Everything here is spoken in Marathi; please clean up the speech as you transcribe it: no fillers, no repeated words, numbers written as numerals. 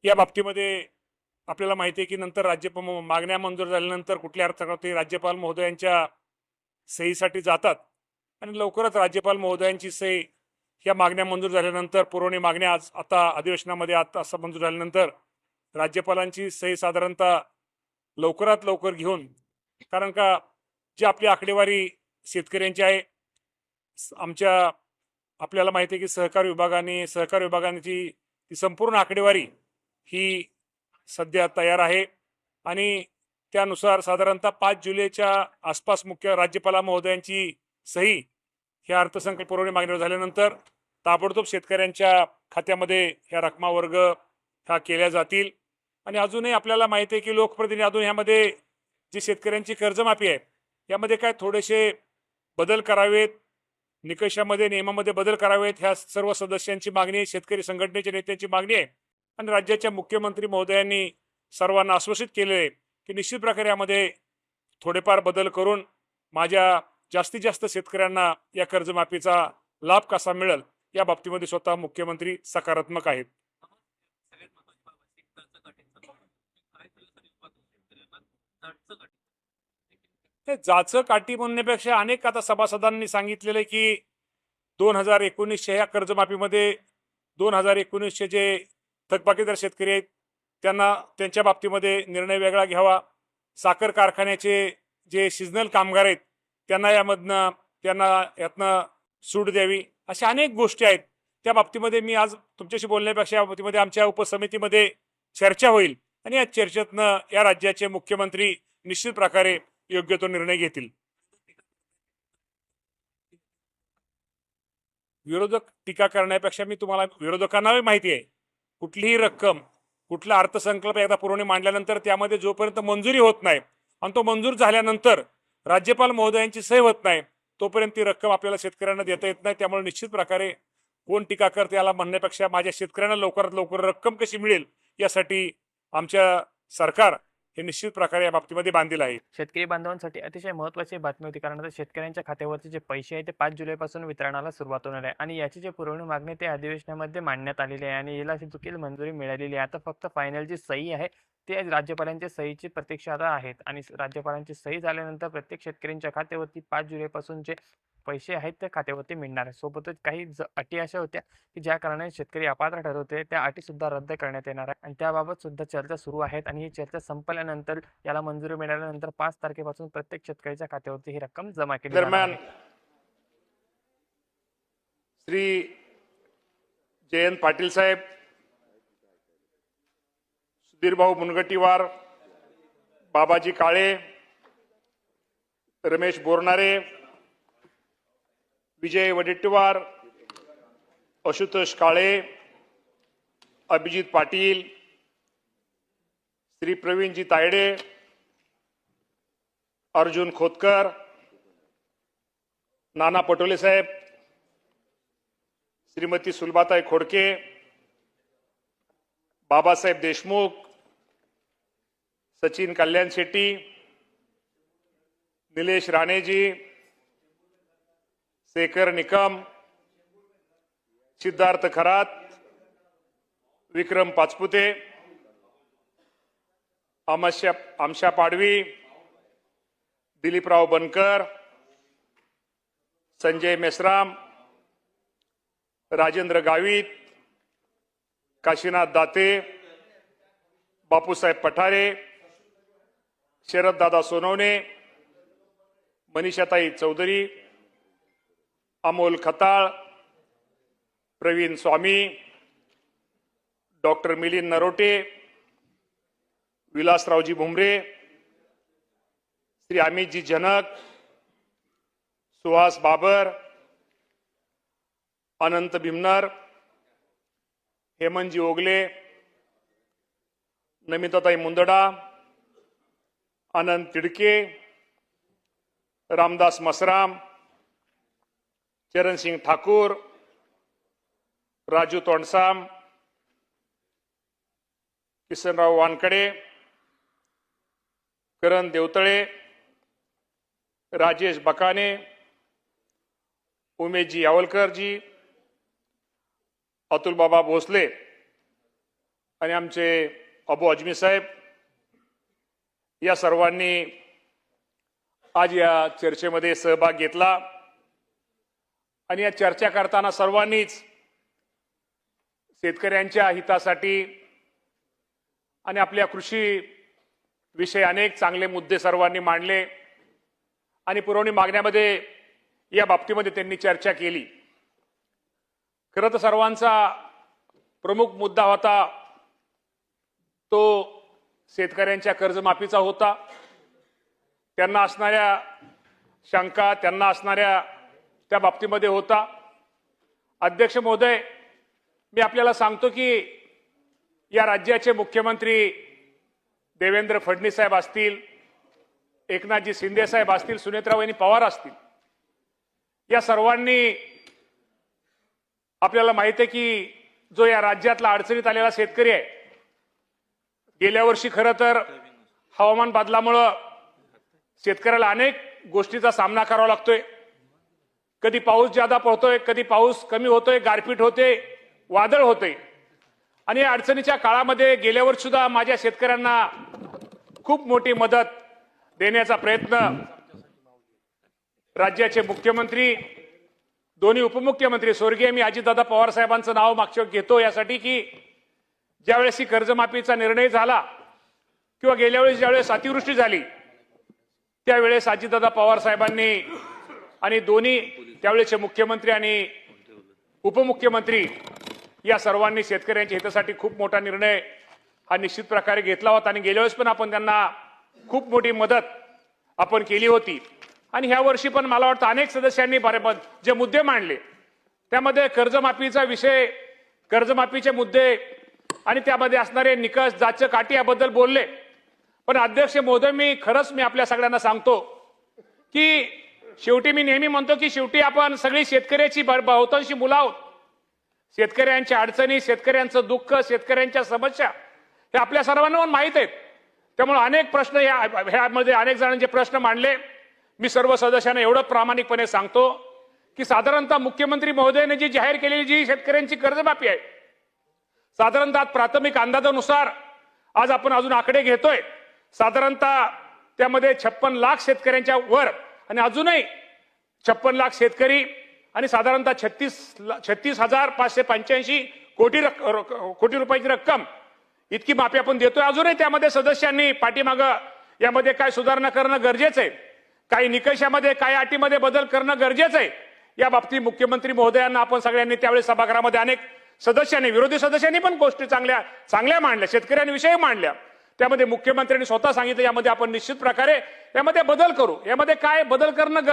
या बाबतीमध्ये आपल्याला माहिती आहे की नंतर मागण्या मंजूर झाल्यानंतर कुठल्या अर्थात राज्यपाल महोदयांच्या सहीसाठी जातात आणि लवकरच राज्यपाल महोदयांची सही या मागण्या मंजूर झाल्यानंतर पुरवणी मागण्या आज आता अधिवेशनामध्ये आता असं मंजूर झाल्यानंतर राज्यपालांची सही साधारणतः लवकरात लवकर घेऊन, कारण का जी आपली आकडेवारी शेतकऱ्यांची आहे आमच्या आपल्याला माहिती आहे की सहकार विभागाची ती संपूर्ण आकडेवारी ही सध्या तयार आहे आणि त्यानुसार साधारणतः 5 जुलैच्या आसपास मुख्य राज्यपाल महोदयांची सही ह्या अर्थसंकल्प पुरवणी मागणीवर झाल्यानंतर ताबडतोब शेतकऱ्यांच्या खात्यामध्ये ह्या रकमा वर्ग ह्या केल्या जातील आणि अजूनही आपल्याला माहिती आहे की लोकप्रतिनिधी अजून ह्यामध्ये जी शेतकऱ्यांची कर्जमाफी आहे यामध्ये काय थोडेसे बदल करावेत, निकषामध्ये नियमामध्ये बदल करावेत, ह्या सर्व सदस्यांची मागणी आहे, शेतकरी संघटनेच्या नेत्यांची मागणी आहे आणि राज्याच्या मुख्यमंत्री महोदयांनी सर्वांना आश्वासित केले आहे की निश्चित प्रकारे यामध्ये थोडेफार बदल करून माझ्या जास्तीत जास्त शेतकऱ्यांना या कर्जमाफीचा लाभ कसा मिळेल या बाबतीमध्ये स्वतः मुख्यमंत्री सकारात्मक आहेत. सगळ्यात महत्वाची बाब असते खर्च काढण्याचा प्रॉब्लेम. काय केलं तरी उत्पादन शेतकऱ्यांना खर्च काढ हे जाचं काठी म्हणण्यापेक्षा अनेक आता सभासदांनी सांगितलेले की 2019च्या या कर्जमाफीमध्ये 2019चे जे थकबाकीदार शेतकरी आहेत त्यांना त्यांच्या बाबतीमध्ये निर्णय वेगळा घ्यावा. साखर कारखान्याचे जे सिजनल कामगार आहेत त्यांना यातनं सूट द्यावी. अशा अनेक गोष्टी आहेत. त्या बाबतीमध्ये मी आज तुमच्याशी बोलण्यापेक्षा या बाबतीमध्ये आमच्या उपसमितीमध्ये चर्चा होईल आणि या चर्चेतनं या राज्याचे मुख्यमंत्री निश्चित प्रकारे योग्य तो निर्णय घेतील. विरोधक टीका करण्यापेक्षा मी तुम्हाला विरोधकांनाही माहिती आहे कुठलीही रक्कम कुठला अर्थसंकल्प एकदा पुरवणी मांडल्यानंतर त्यामध्ये जोपर्यंत मंजुरी होत नाही आणि तो मंजूर झाल्यानंतर राज्यपाल महोदयांची सही होत नाही तोपर्यंत ती रक्कम आपल्याला शेतकऱ्यांना देता येत नाही. त्यामुळे निश्चित प्रकारे कोण टीका करते याला म्हणण्यापेक्षा माझ्या शेतकऱ्यांना लवकरात लवकर रक्कम कशी मिळेल यासाठी आमच्या सरकार हे निश्चित प्रकारे या बाबतीमध्ये बांधील आहे. शेतकरी बांधवांसाठी अतिशय महत्त्वाची बातमी होती, कारण आता शेतकऱ्यांच्या खात्यावरचे जे पैसे आहेत ते 5 जुलैपासून वितरणाला सुरुवात होणार आहे आणि याची जे पुरवणी मागणी ते अधिवेशनामध्ये मांडण्यात आलेली आहे आणि याला देखील मंजुरी मिळालेली आहे. आता फक्त फायनल जी सही आहे ते राज्यपालांच्या सहीची प्रतीक्षा आता आहेत आणि राज्यपालांची सही झाल्यानंतर प्रत्येक शेतकऱ्यांच्या खात्यावरती 5 जुलैपासून जे पैसे आहेत ते खात्यावरती मिळणार आहे. सोबतच काही अटी अशा होत्या की ज्या कारणाने शेतकरी अपात्र ठरवते त्या अटी सुद्धा रद्द करण्यात येणार आहे आणि त्याबाबत सुद्धा चर्चा सुरू आहेत आणि ही चर्चा संपल्यानंतर याला मंजुरी मिळाल्यानंतर 5 तारखेपासून प्रत्येक शेतकऱ्याच्या खात्यावरती ही रक्कम जमा केली जाणार दरम्यान आहे. श्री जयंत पाटील साहेब, सुधीरभाऊ मुनगंटीवार, बाबाजी काळे, रमेश बोरनारे, विजय वडेट्टीवार, आशुतोष काळे, अभिजित पाटील, श्री प्रवीणजी तायडे, अर्जुन खोतकर, नाना पटोले साहेब, श्रीमती सुलभाताई खोडके, बाबासाहेब देशमुख, सचिन कल्याण शेट्टी, निलेश राणेजी, शेखर निकम, सिद्धार्थ खरात, विक्रम पाचपुते, आमशा पाडवी, दिलीपराव बनकर, संजय मेश्राम, राजेंद्र गावित, काशीनाथ दाते, बापूसाहेब पठारे, शरददादा सोनवणे, मनीषाताई चौधरी, अमोल खताळ, प्रवीण स्वामी, डॉक्टर मिलिंद नरोटे, विलासरावजी भुमरे, श्री अमितजी जनक, सुहास बाबर, अनंत भीमनर, हेमंतजी ओगले, नमिताताई मुंदडा, आनंद तिडके, रामदास मसराम, चरण सिंह ठाकूर, राजू तोंडसाम, किसनराव वानकडे, करण देवतळे, राजेश बकाने, उमेशजी यावलकरजी, अतुल बाबा भोसले, आणि आमचे अबू अजमी साहेब या सर्वांनी आज या चर्चेमध्ये सहभाग घेतला आणि या चर्चा करताना सर्वांनीच शेतकऱ्यांच्या हितासाठी आणि आपल्या कृषी विषयी अनेक चांगले मुद्दे सर्वांनी मांडले आणि पुरवणी मागण्यामध्ये या बाबतीमध्ये त्यांनी चर्चा केली। खरं तर सर्वांचा प्रमुख मुद्दा होता तो शेतकऱ्यांच्या कर्जमाफीचा होता। त्यांना असणाऱ्या शंका, त्यांना असणाऱ्या त्या बाबतीमध्ये होता। अध्यक्ष महोदय, मी आपल्याला सांगतो की या राज्याचे मुख्यमंत्री देवेंद्र फडणवीस साहेब असतील, एकनाथजी शिंदे साहेब असतील, सुनेत्राबाई पवार असतील, या सर्वांनी आपल्याला माहिती आहे की जो या राज्यातला अडचणीत आलेला शेतकरी आहे, गेल्या वर्षी खरं तर हवामान बदलामुळे शेतकऱ्याला अनेक गोष्टीचा सामना करावा लागतोय। कधी पाऊस जादा पडतोय, कधी पाऊस कमी होतोय, गारपीट होते, वादळ होते आणि या अडचणीच्या काळामध्ये गेल्या वर्षी सुद्धा माझ्या शेतकऱ्यांना खूप मोठी मदत देण्याचा प्रयत्न राज्याचे मुख्यमंत्री, दोन्ही उपमुख्यमंत्री स्वर्गीय मी अजितदादा पवार साहेबांचं नाव मागच्या घेतो यासाठी की ज्यावेळेस ही कर्जमाफीचा निर्णय झाला किंवा गेल्या वेळेस ज्यावेळेस अतिवृष्टी झाली त्यावेळेस अजितदादा पवार साहेबांनी आणि दोन्ही त्यावेळेचे मुख्यमंत्री आणि उपमुख्यमंत्री या सर्वांनी शेतकऱ्यांच्या हितासाठी खूप मोठा निर्णय हा निश्चित प्रकारे घेतला होता आणि गेल्या वेळेस पण आपण त्यांना खूप मोठी मदत आपण केली होती। आणि ह्या वर्षी पण मला वाटतं अनेक सदस्यांनी जे मुद्दे मांडले त्यामध्ये कर्जमाफीचा विषय, कर्जमाफीचे मुद्दे आणि त्यामध्ये असणारे निकष, जाच काठी याबद्दल बोलले। पण अध्यक्ष महोदय, मी आपल्या सगळ्यांना सांगतो की शेवटी मी नेहमी म्हणतो की शेवटी आपण सगळी शेतकऱ्याची बहुतांशी मुलं आहोत। शेतकऱ्यांच्या अडचणी, शेतकऱ्यांचं दुःख, शेतकऱ्यांच्या समस्या हे आपल्या सर्वांना माहीत आहेत। त्यामुळे अनेक प्रश्न ह्यामध्ये अनेक जणांचे प्रश्न मांडले। मी सर्व सदस्यांना एवढं प्रामाणिकपणे सांगतो की साधारणतः मुख्यमंत्री महोदयाने जी जाहीर केलेली जी शेतकऱ्यांची कर्जमाफी आहे, साधारणतः प्राथमिक अंदाजानुसार आज आपण अजून आकडे घेतोय, साधारणतः त्यामध्ये 56 लाख शेतकऱ्यांच्या वर आणि अजूनही 56 लाख शेतकरी आणि साधारणतः 36,585 कोटी रुपयाची रक्कम इतकी माफी आपण देतोय। अजूनही त्यामध्ये सदस्यांनी पाठीमागं यामध्ये काय सुधारणा करणं गरजेचं आहे, काही निकषामध्ये, काही अटीमध्ये बदल करणं गरजेचं आहे। या बाबतीत मुख्यमंत्री महोदयांना आपण सगळ्यांनी त्यावेळेस सभागृहामध्ये अनेक सदस्यांनी, विरोधी सदस्यांनी पण गोष्टी चांगल्या मांडल्या, शेतकऱ्यांविषयी मांडल्या। त्यामध्ये मुख्यमंत्र्यांनी स्वतः सांगितलं यामध्ये आपण निश्चित प्रकारे यामध्ये बदल करू, यामध्ये काय बदल करणं